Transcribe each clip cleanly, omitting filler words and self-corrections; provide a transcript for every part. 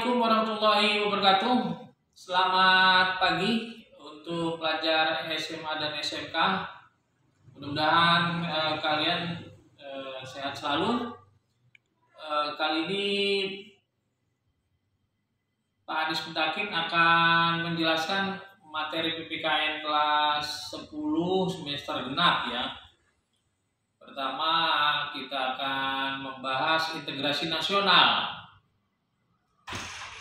Assalamualaikum warahmatullahi wabarakatuh. Selamat pagi untuk pelajar SMA dan SMK. Mudah-mudahan kalian sehat selalu. Kali ini Pak Adis Putakin akan menjelaskan materi PPKN kelas 10 semester genap ya. Pertama kita akan membahas integrasi nasional.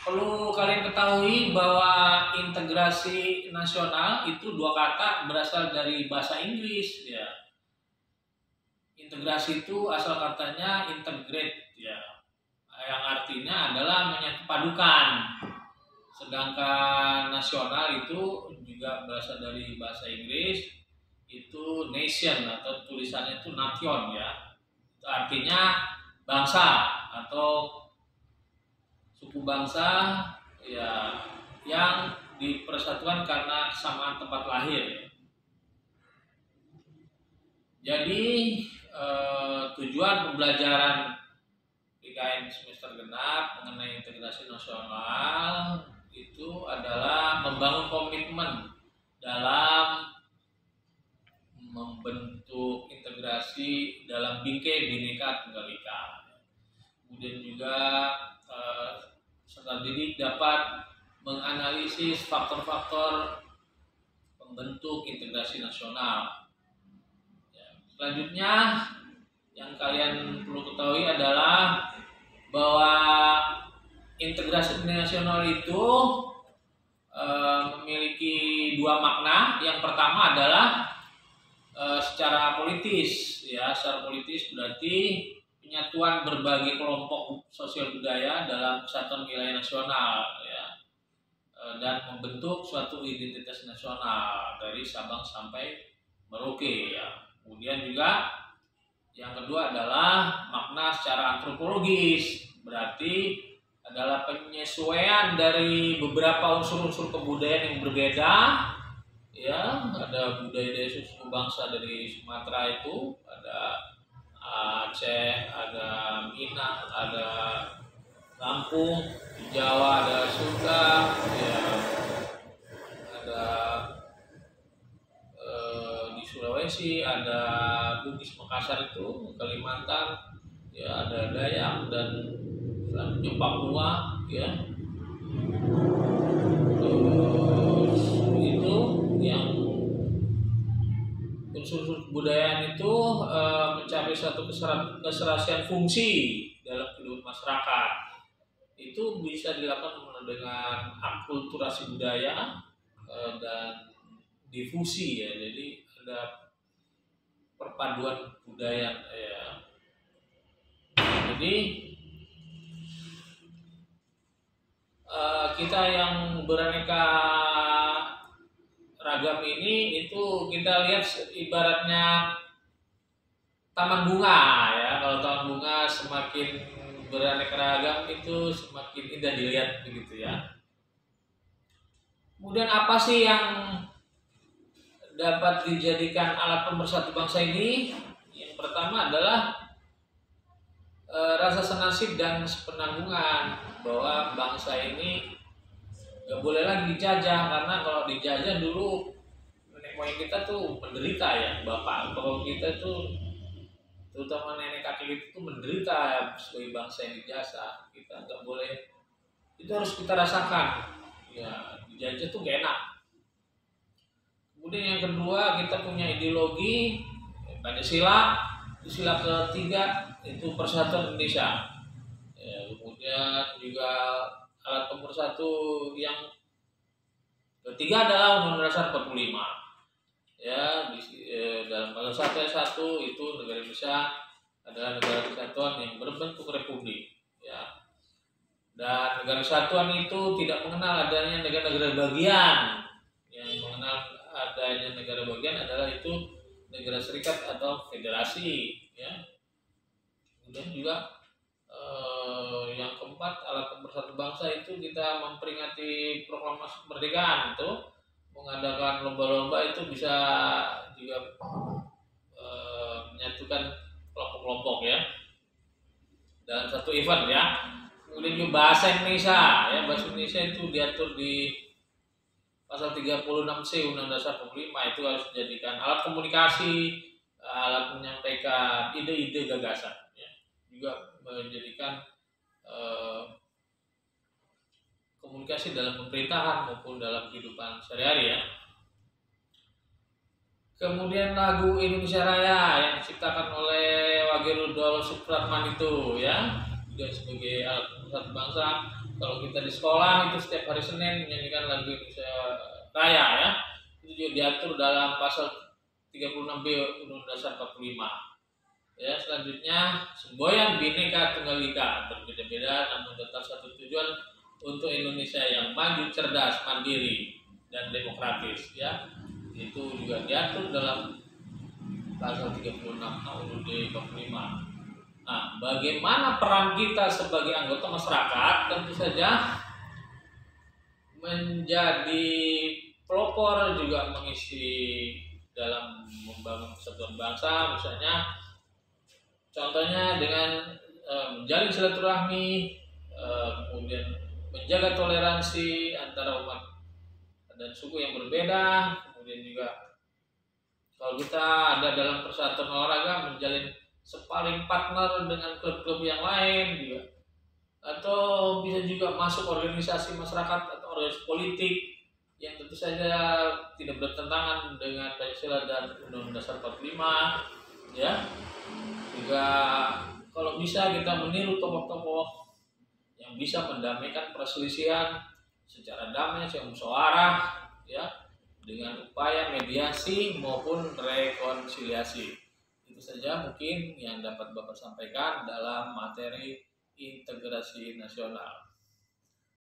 Perlu kalian ketahui bahwa integrasi nasional itu dua kata berasal dari bahasa Inggris ya. Integrasi itu asal katanya integrate ya, yang artinya adalah menyatupadukan. Sedangkan nasional itu juga berasal dari bahasa Inggris, itu nation atau tulisannya itu nation ya. Itu artinya bangsa atau suku bangsa ya yang dipersatukan karena kesamaan tempat lahir. Jadi tujuan pembelajaran PKN semester genap mengenai integrasi nasional itu adalah membangun komitmen dalam membentuk integrasi dalam bingkai Bhinneka Tunggal Ika. Kemudian juga peserta didik dapat menganalisis faktor-faktor pembentuk integrasi nasional. Selanjutnya yang kalian perlu ketahui adalah bahwa integrasi nasional itu memiliki dua makna. Yang pertama adalah secara politis ya, secara politis berarti penyatuan berbagai kelompok sosial budaya dalam kesatuan wilayah nasional ya, dan membentuk suatu identitas nasional dari Sabang sampai Merauke ya. Kemudian juga yang kedua adalah makna secara antropologis, berarti adalah penyesuaian dari beberapa unsur-unsur kebudayaan yang berbeda ya. Ada budaya dari suku bangsa dari Sumatera itu, ada Aceh, ada Minang, ada Lampung, di Jawa ada Sunda, ya, ada di Sulawesi ada Bugis, Makassar itu, Kalimantan, ya ada Dayak dan selanjutnya Papua, ya. Terus itu yang unsur kebudayaan itu mencapai suatu keserasian fungsi dalam kehidupan masyarakat. Itu bisa dilakukan dengan akulturasi budaya dan difusi ya. Jadi ada perpaduan budaya ya. Jadi kita yang beraneka ragam ini itu kita lihat ibaratnya taman bunga ya. Kalau taman bunga semakin beraneka ragam itu semakin indah dilihat begitu ya. Kemudian apa sih yang dapat dijadikan alat pemersatu bangsa ini? Yang pertama adalah rasa senasib dan sepenanggungan, bahwa bangsa ini gak boleh lagi dijajah, karena kalau dijajah dulu nenek moyang kita tuh menderita ya, bapak kita tuh terutama nenek kakek itu tuh menderita ya, sebagai bangsa yang dijajah. Kita gak boleh, itu harus kita rasakan ya, dijajah tuh gak enak. Kemudian yang kedua, kita punya ideologi Pancasila, sila ketiga itu Persatuan Indonesia ya. Kemudian juga alat pemersatu yang ketiga adalah Undang-Undang Dasar 45 ya. Dalam pasal 1 ayat 1 itu negara Indonesia adalah negara kesatuan yang berbentuk republik ya. Dan negara kesatuan itu tidak mengenal adanya negara-negara bagian. Yang mengenal adanya negara bagian adalah itu negara serikat atau federasi ya. Kemudian juga yang keempat, alat pemersatu bangsa itu kita memperingati proklamasi kemerdekaan itu mengadakan lomba-lomba, itu bisa juga menyatukan kelompok-kelompok ya dalam satu event ya. Kemudian juga bahasa Indonesia, ya bahasa Indonesia itu diatur di pasal 36C Undang-Undang Dasar 45, itu harus dijadikan alat komunikasi, alat menyampaikan ide-ide gagasan, ya. Juga menjadikan komunikasi dalam pemerintahan maupun dalam kehidupan sehari-hari, ya. Kemudian lagu Indonesia Raya yang diciptakan oleh Wage Rudolf Supratman itu, ya, juga sebagai alat pemersatu bangsa. Kalau kita di sekolah itu setiap hari Senin menyanyikan lagu Indonesia Raya, ya. Itu juga diatur dalam pasal 36B Undang-Undang Dasar 45. Ya, selanjutnya semboyan Bhinneka Tunggal Ika, berbeda-beda namun tetap satu tujuan untuk Indonesia yang maju, cerdas, mandiri, dan demokratis, ya. Itu juga diatur dalam pasal 36 UUD 45. Nah, bagaimana peran kita sebagai anggota masyarakat? Tentu saja menjadi pelopor, juga mengisi dalam membangun persatuan bangsa, misalnya contohnya dengan menjalin silaturahmi, kemudian menjaga toleransi antara umat dan suku yang berbeda. Kemudian juga kalau kita ada dalam persatuan olahraga, menjalin sparring partner dengan klub-klub yang lain juga, atau bisa juga masuk organisasi masyarakat atau organisasi politik yang tentu saja tidak bertentangan dengan Pancasila dan Undang-Undang Dasar 45, ya. Juga kalau bisa kita meniru tokoh-tokoh yang bisa mendamaikan perselisihan secara damai, secara musyawarah, ya, dengan upaya mediasi maupun rekonsiliasi. Itu saja mungkin yang dapat Bapak sampaikan dalam materi integrasi nasional.